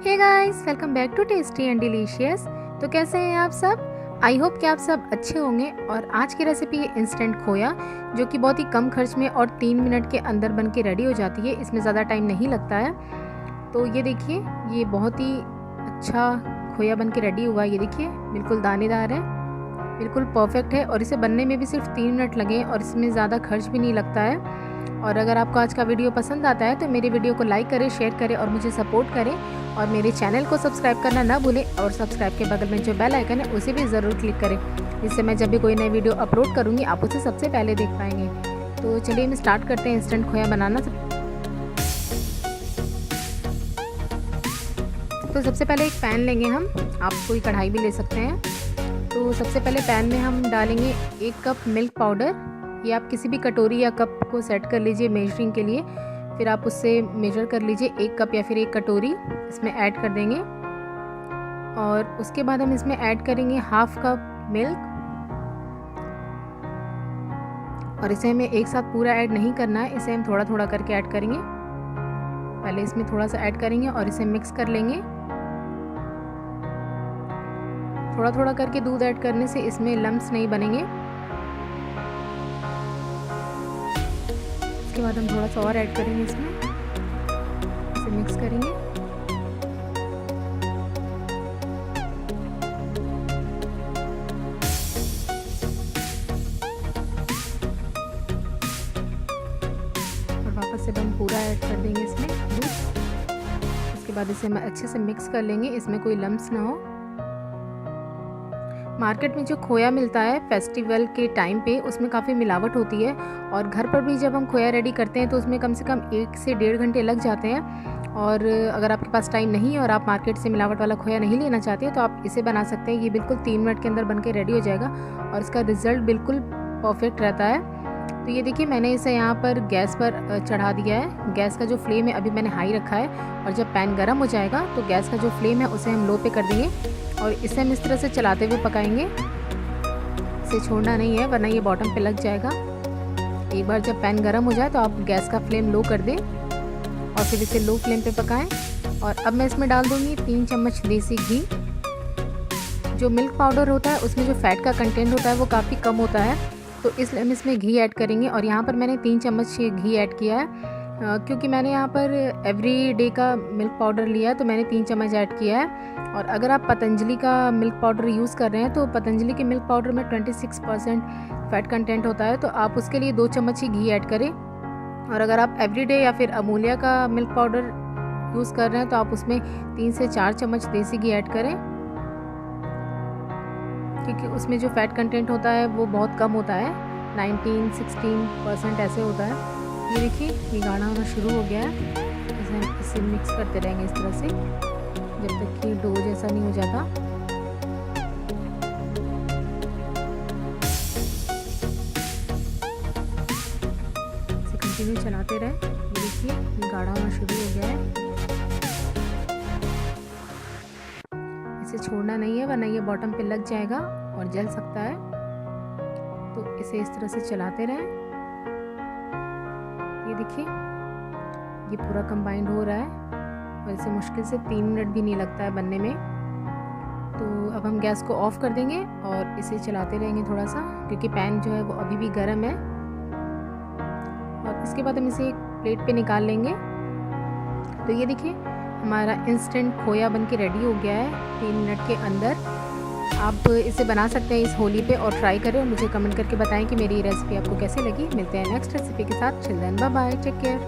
Hey guys, welcome back to tasty and delicious. तो कैसे हैं आप सब? आई होप कि आप सब अच्छे होंगे। और आज की रेसिपी है इंस्टेंट खोया, जो कि बहुत ही कम खर्च में और 3 मिनट के अंदर बन के रेडी हो जाती है। इसमें ज़्यादा टाइम नहीं लगता है। तो ये देखिए, ये बहुत ही अच्छा खोया बन के रेडी हुआ है। ये देखिए, बिल्कुल दानेदार है, बिल्कुल परफेक्ट है और इसे बनने में भी सिर्फ 3 मिनट लगे और इसमें ज़्यादा खर्च भी नहीं लगता है। और अगर आपको आज का वीडियो पसंद आता है तो मेरे वीडियो को लाइक करें, शेयर करें और मुझे सपोर्ट करें। और मेरे चैनल को सब्सक्राइब करना ना भूलें और सब्सक्राइब के बगल में जो बेल आइकन है उसे भी ज़रूर क्लिक करें, जिससे मैं जब भी कोई नई वीडियो अपलोड करूँगी आप उसे सबसे पहले देख पाएंगे। तो चलिए हम स्टार्ट करते हैं इंस्टेंट खोया बनाना। तो सबसे पहले एक पैन लेंगे हम, आप कोई कढ़ाई भी ले सकते हैं। तो सबसे पहले पैन में हम डालेंगे 1 कप मिल्क पाउडर। ये आप किसी भी कटोरी या कप को सेट कर लीजिए मेजरिंग के लिए, फिर आप उससे मेजर कर लीजिए 1 कप या फिर 1 कटोरी इसमें ऐड कर देंगे। और उसके बाद हम इसमें ऐड करेंगे 1/2 कप मिल्क। और इसे हमें एक साथ पूरा ऐड नहीं करना है, इसे हम थोड़ा थोड़ा करके ऐड करेंगे। पहले इसमें थोड़ा सा ऐड करेंगे और इसे मिक्स कर लेंगे। थोड़ा थोड़ा करके दूध ऐड करने से इसमें लम्प्स नहीं बनेंगे। उसके बाद हम थोड़ा सा और ऐड करेंगे इसमें, इसे मिक्स करेंगे। और वापस से हम पूरा ऐड कर देंगे इसमें दूध। उसके बाद इसे हम अच्छे से मिक्स कर लेंगे, इसमें कोई लम्प्स ना हो। मार्केट में जो खोया मिलता है फेस्टिवल के टाइम पे, उसमें काफ़ी मिलावट होती है। और घर पर भी जब हम खोया रेडी करते हैं तो उसमें कम से कम 1 से 1.5 घंटे लग जाते हैं। और अगर आपके पास टाइम नहीं है और आप मार्केट से मिलावट वाला खोया नहीं लेना चाहते तो आप इसे बना सकते हैं। ये बिल्कुल 3 मिनट के अंदर बन के रेडी हो जाएगा और इसका रिज़ल्ट बिल्कुल परफेक्ट रहता है। तो ये देखिए, मैंने इसे यहाँ पर गैस पर चढ़ा दिया है। गैस का जो फ्लेम है अभी मैंने हाई रखा है। और जब पैन गर्म हो जाएगा तो गैस का जो फ्लेम है उसे हम लो पे कर देंगे और इसे हम इस तरह से चलाते हुए पकाएंगे। इसे छोड़ना नहीं है वरना ये बॉटम पे लग जाएगा। एक बार जब पैन गर्म हो जाए तो आप गैस का फ्लेम लो कर दें और फिर इसे लो फ्लेम पे पकाएं। और अब मैं इसमें डाल दूँगी 3 चम्मच देसी घी। जो मिल्क पाउडर होता है उसमें जो फैट का कंटेंट होता है वो काफ़ी कम होता है, तो इसलिए हम इसमें घी ऐड करेंगे। और यहाँ पर मैंने 3 चम्मच घी ऐड किया है, क्योंकि मैंने यहाँ पर एवरी डे का मिल्क पाउडर लिया है तो मैंने 3 चम्मच ऐड किया है। और अगर आप पतंजलि का मिल्क पाउडर यूज़ कर रहे हैं तो पतंजलि के मिल्क पाउडर में 26% फैट कंटेंट होता है, तो आप उसके लिए 2 चम्मच ही घी ऐड करें। और अगर आप एवरी डे या फिर अमूल्या का मिल्क पाउडर यूज़ कर रहे हैं तो आप उसमें 3 से 4 चम्मच देसी घी ऐड करें, क्योंकि उसमें जो फैट कंटेंट होता है वो बहुत कम होता है, 19-16% ऐसे होता है। ये देखिए, ये गाढ़ा होना शुरू हो गया है। इसे मिक्स करते रहेंगे इस तरह से जब तक कि डो जैसा नहीं हो जाता। इसे कंटिन्यू चलाते रहें। ये देखिए, ये गाढ़ा होना शुरू हो गया है। इसे छोड़ना नहीं है वरना ये बॉटम पे लग जाएगा और जल सकता है। तो इसे इस तरह से चलाते रहें। ये देखिए, ये पूरा कंबाइंड हो रहा है और इसे मुश्किल से 3 मिनट भी नहीं लगता है बनने में। तो अब हम गैस को ऑफ कर देंगे और इसे चलाते रहेंगे थोड़ा सा, क्योंकि पैन जो है वो अभी भी गर्म है। और इसके बाद हम इसे एक प्लेट पे निकाल लेंगे। तो ये देखिए, हमारा इंस्टेंट खोया बन के रेडी हो गया है 3 मिनट के अंदर। आप इसे बना सकते हैं इस होली पे और ट्राई करें और मुझे कमेंट करके बताएं कि मेरी रेसिपी आपको कैसी लगी। मिलते हैं नेक्स्ट रेसिपी के साथ। Till then, bye bye, take care.